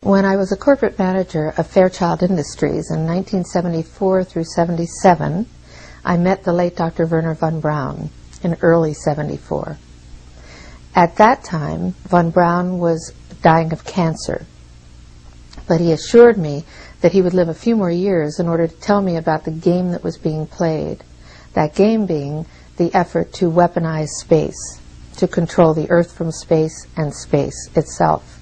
When I was a corporate manager of Fairchild Industries in 1974 through 77, I met the late Dr. Wernher von Braun in early 74. At that time, von Braun was dying of cancer, but he assured me that he would live a few more years in order to tell me about the game that was being played, that game being the effort to weaponize space, to control the Earth from space and space itself.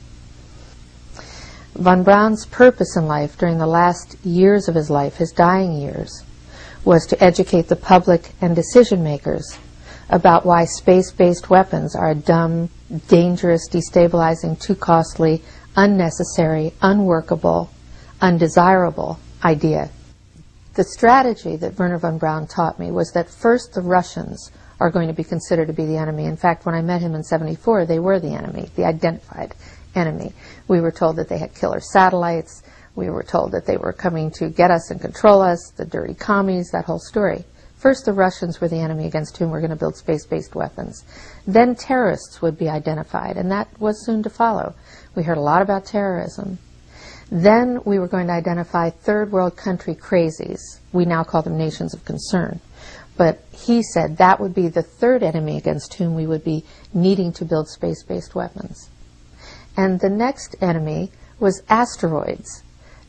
Von Braun's purpose in life during the last years of his life, his dying years, was to educate the public and decision makers about why space-based weapons are a dumb, dangerous, destabilizing, too costly, unnecessary, unworkable, undesirable idea. The strategy that Wernher von Braun taught me was that first the Russians are going to be considered to be the enemy. In fact, when I met him in 74, they were the enemy, the identified enemy. We were told that they had killer satellites. We were told that they were coming to get us and control us, the dirty commies, that whole story. First, the Russians were the enemy against whom we're going to build space-based weapons. Then terrorists would be identified, and that was soon to follow. We heard a lot about terrorism. Then we were going to identify third world country crazies. We now call them nations of concern. But he said that would be the third enemy against whom we would be needing to build space-based weapons. And the next enemy was asteroids.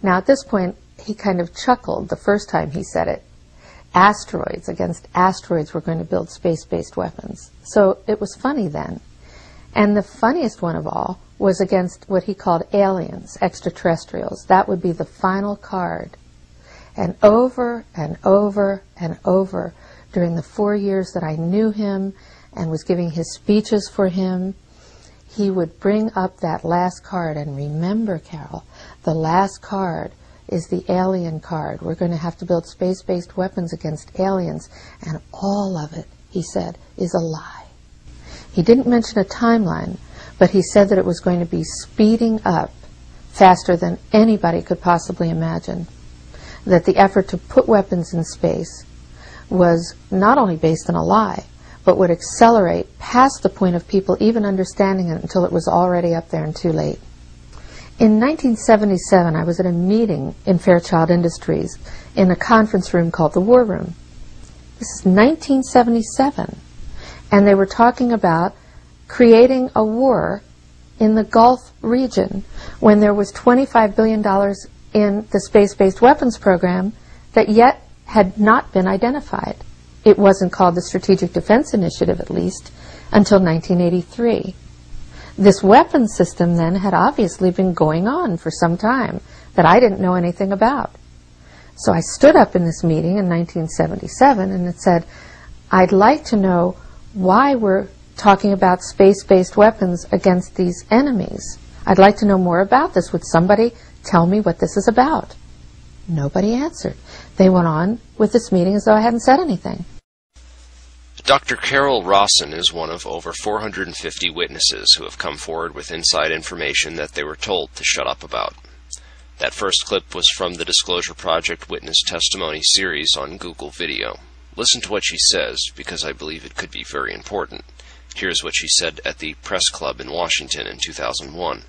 Now, at this point, he kind of chuckled the first time he said it. Asteroids, against asteroids, we're going to build space-based weapons. So it was funny then. And the funniest one of all was against what he called aliens, extraterrestrials. That would be the final card. And over and over and over, during the 4 years that I knew him and was giving his speeches for him, he would bring up that last card. And remember, Carol, the last card is the alien card. We're going to have to build space-based weapons against aliens. And all of it, he said, is a lie. He didn't mention a timeline, but he said that it was going to be speeding up faster than anybody could possibly imagine. That the effort to put weapons in space was not only based on a lie, but would accelerate past the point of people even understanding it until it was already up there and too late. In 1977, I was at a meeting in Fairchild Industries in a conference room called the War Room. This is 1977. And they were talking about creating a war in the Gulf region when there was $25 billion in the space-based weapons program that yet had not been identified. It wasn't called the Strategic Defense Initiative, at least, until 1983. This weapons system then had obviously been going on for some time that I didn't know anything about. So I stood up in this meeting in 1977 and it said, I'd like to know why we're talking about space-based weapons against these enemies. I'd like to know more about this. Would somebody tell me what this is about? Nobody answered. They went on with this meeting as though I hadn't said anything. Dr. Carol Rosin is one of over 450 witnesses who have come forward with inside information that they were told to shut up about. That first clip was from the Disclosure Project Witness Testimony series on Google Video. Listen to what she says, because I believe it could be very important. Here's what she said at the Press Club in Washington in 2001.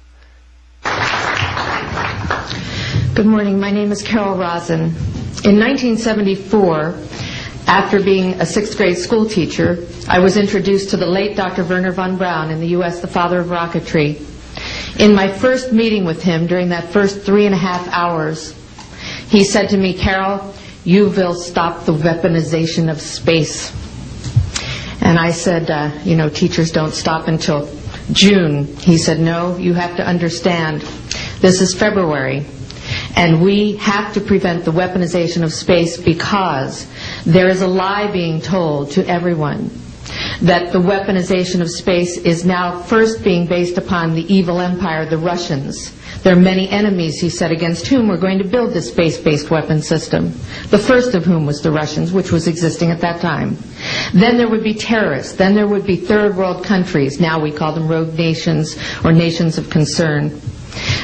Good morning. My name is Carol Rosin. In 1974, after being a 6th grade school teacher, I was introduced to the late Dr. Wernher von Braun in the U.S., the father of rocketry. In my first meeting with him, during that first 3.5 hours, he said to me, Carol, you will stop the weaponization of space. And I said, you know, teachers don't stop until June. He said, no, you have to understand, this is February, and we have to prevent the weaponization of space because there is a lie being told to everyone that the weaponization of space is now first being based upon the evil empire, the Russians. There are many enemies, he said, against whom we're going to build this space-based weapon system, the first of whom was the Russians, which was existing at that time. Then there would be terrorists. Then there would be third world countries. Now we call them rogue nations or nations of concern.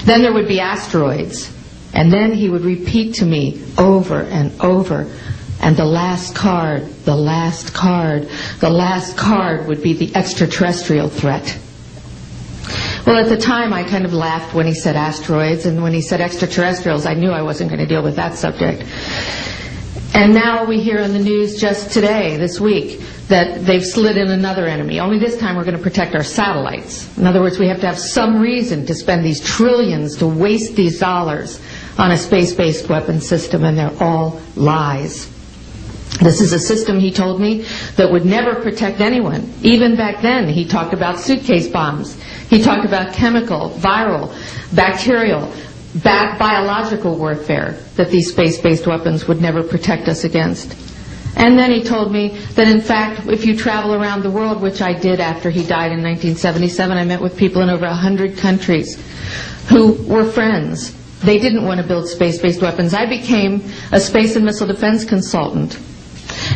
Then there would be asteroids. And then he would repeat to me over and over, and the last card, the last card, the last card would be the extraterrestrial threat. Well, at the time, I kind of laughed when he said asteroids, and when he said extraterrestrials, I knew I wasn't going to deal with that subject. And now we hear on the news just today, this week, that they've slid in another enemy. Only this time we're going to protect our satellites. In other words, we have to have some reason to spend these trillions, to waste these dollars on a space-based weapon system, and they're all lies. This is a system, he told me, that would never protect anyone. Even back then, he talked about suitcase bombs. He talked about chemical, viral, bacterial, biological warfare, that these space-based weapons would never protect us against. And then he told me that, in fact, if you travel around the world, which I did after he died in 1977, I met with people in over 100 countries who were friends. They didn't want to build space-based weapons. I became a space and missile defense consultant.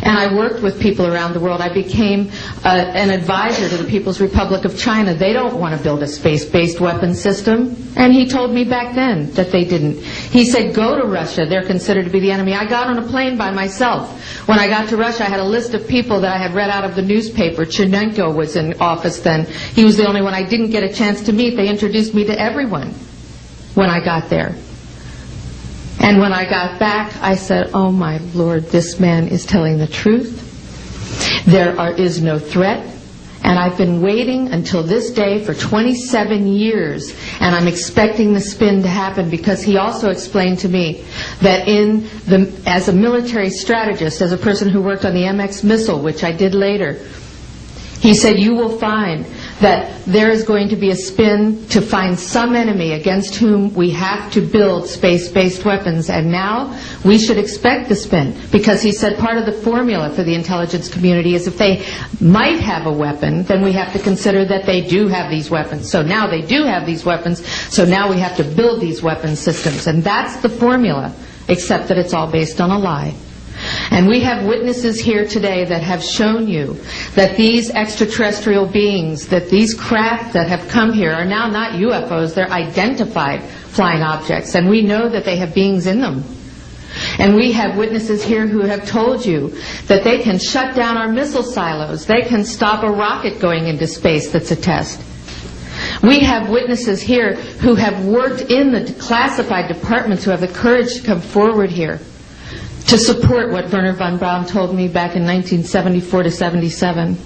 And I worked with people around the world. I became an advisor to the People's Republic of China. They don't want to build a space-based weapon system. And he told me back then that they didn't. He said, go to Russia. They're considered to be the enemy. I got on a plane by myself. When I got to Russia, I had a list of people that I had read out of the newspaper. Chernenko was in office then. He was the only one I didn't get a chance to meet. They introduced me to everyone when I got there. And when I got back, I said, oh my Lord, this man is telling the truth. There is no threat. And I've been waiting until this day for 27 years, and I'm expecting the spin to happen, because he also explained to me that as a military strategist, as a person who worked on the MX missile, which I did later, he said, you will find that there is going to be a spin to find some enemy against whom we have to build space-based weapons. And now we should expect the spin, because he said part of the formula for the intelligence community is if they might have a weapon, then we have to consider that they do have these weapons. So now they do have these weapons, so now we have to build these weapon systems. And that's the formula, except that it's all based on a lie. And we have witnesses here today that have shown you that these extraterrestrial beings, that these craft that have come here are now not UFOs, they're identified flying objects, and we know that they have beings in them. And we have witnesses here who have told you that they can shut down our missile silos, they can stop a rocket going into space that's a test. We have witnesses here who have worked in the classified departments, who have the courage to come forward here to support what Wernher von Braun told me back in 1974 to 77.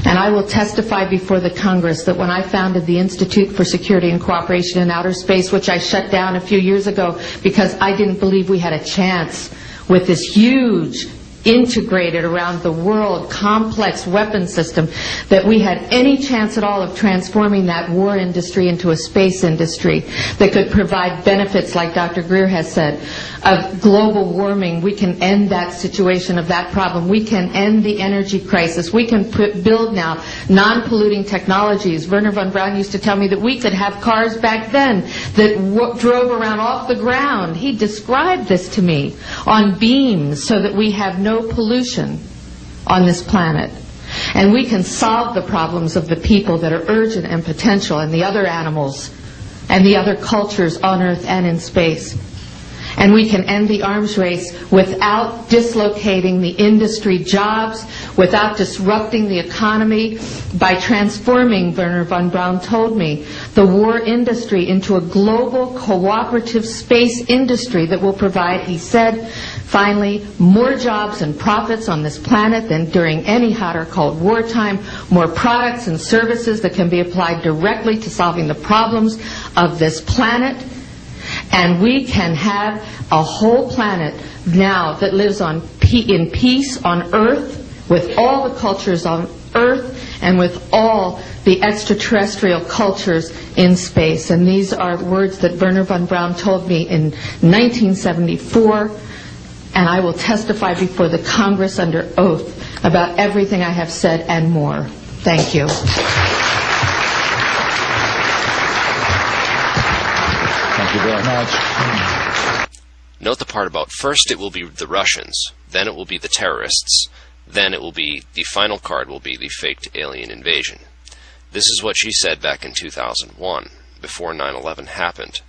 And I will testify before the Congress that when I founded the Institute for Security and Cooperation in Outer Space, which I shut down a few years ago because I didn't believe we had a chance with this huge, integrated around the world, complex weapon system, that we had any chance at all of transforming that war industry into a space industry that could provide benefits, like Dr. Greer has said, of global warming. We can end that situation of that problem. We can end the energy crisis. We can build now non-polluting technologies. Wernher von Braun used to tell me that we could have cars back then that drove around off the ground. He described this to me on beams so that we have no pollution on this planet. And we can solve the problems of the people that are urgent and potential, and the other animals and the other cultures on Earth and in space. And we can end the arms race without dislocating the industry jobs, without disrupting the economy, by transforming, Wernher von Braun told me, the war industry into a global cooperative space industry that will provide, he said, finally, more jobs and profits on this planet than during any hot or cold wartime, more products and services that can be applied directly to solving the problems of this planet. And we can have a whole planet now that lives in peace on Earth, with all the cultures on Earth, and with all the extraterrestrial cultures in space. And these are words that Wernher von Braun told me in 1974, and I will testify before the Congress under oath about everything I have said and more. Thank you. Thank you very much. Note the part about first it will be the Russians, then it will be the terrorists, then it will be, the final card will be the faked alien invasion. This is what she said back in 2001, before 9/11 happened.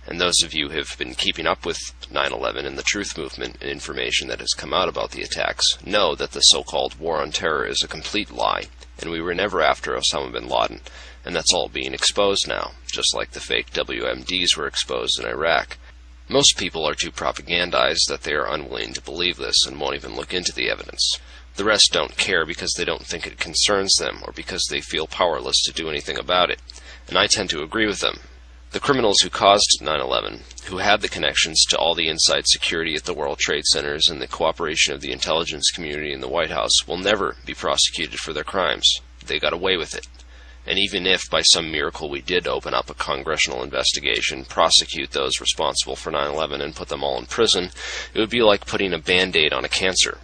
And those of you who have been keeping up with 9/11 and the truth movement and information that has come out about the attacks know that the so-called war on terror is a complete lie. and we were never after Osama bin Laden, and that's all being exposed now, just like the fake WMDs were exposed in Iraq. Most people are too propagandized that they are unwilling to believe this and won't even look into the evidence. The rest don't care because they don't think it concerns them or because they feel powerless to do anything about it, and I tend to agree with them. The criminals who caused 9/11, who had the connections to all the inside security at the World Trade Centers and the cooperation of the intelligence community in the White House, will never be prosecuted for their crimes. They got away with it. And even if, by some miracle, we did open up a congressional investigation, prosecute those responsible for 9/11 and put them all in prison, it would be like putting a Band-Aid on a cancer.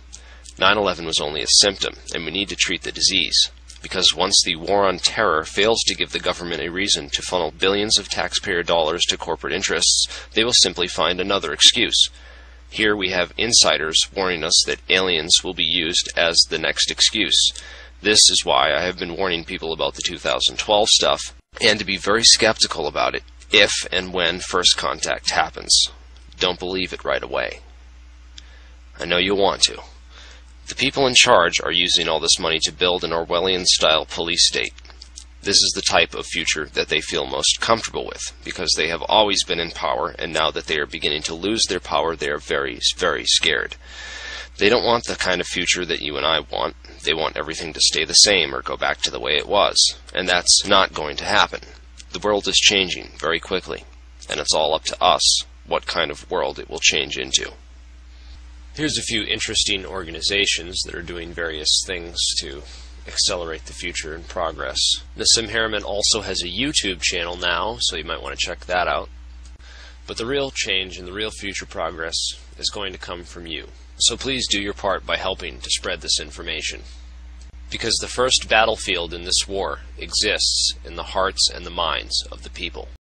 9/11 was only a symptom, and we need to treat the disease. Because once the war on terror fails to give the government a reason to funnel billions of taxpayer dollars to corporate interests, they will simply find another excuse. Here we have insiders warning us that aliens will be used as the next excuse. This is why I have been warning people about the 2012 stuff, and to be very skeptical about it if and when first contact happens. Don't believe it right away. I know you'll want to. The people in charge are using all this money to build an Orwellian-style police state. This is the type of future that they feel most comfortable with, because they have always been in power, and now that they are beginning to lose their power, they are very, very scared. They don't want the kind of future that you and I want. They want everything to stay the same or go back to the way it was, and that's not going to happen. The world is changing very quickly, and it's all up to us what kind of world it will change into. Here's a few interesting organizations that are doing various things to accelerate the future and progress. Nassim Haramein also has a YouTube channel now, so you might want to check that out. But the real change and the real future progress is going to come from you. So please do your part by helping to spread this information. Because the first battlefield in this war exists in the hearts and the minds of the people.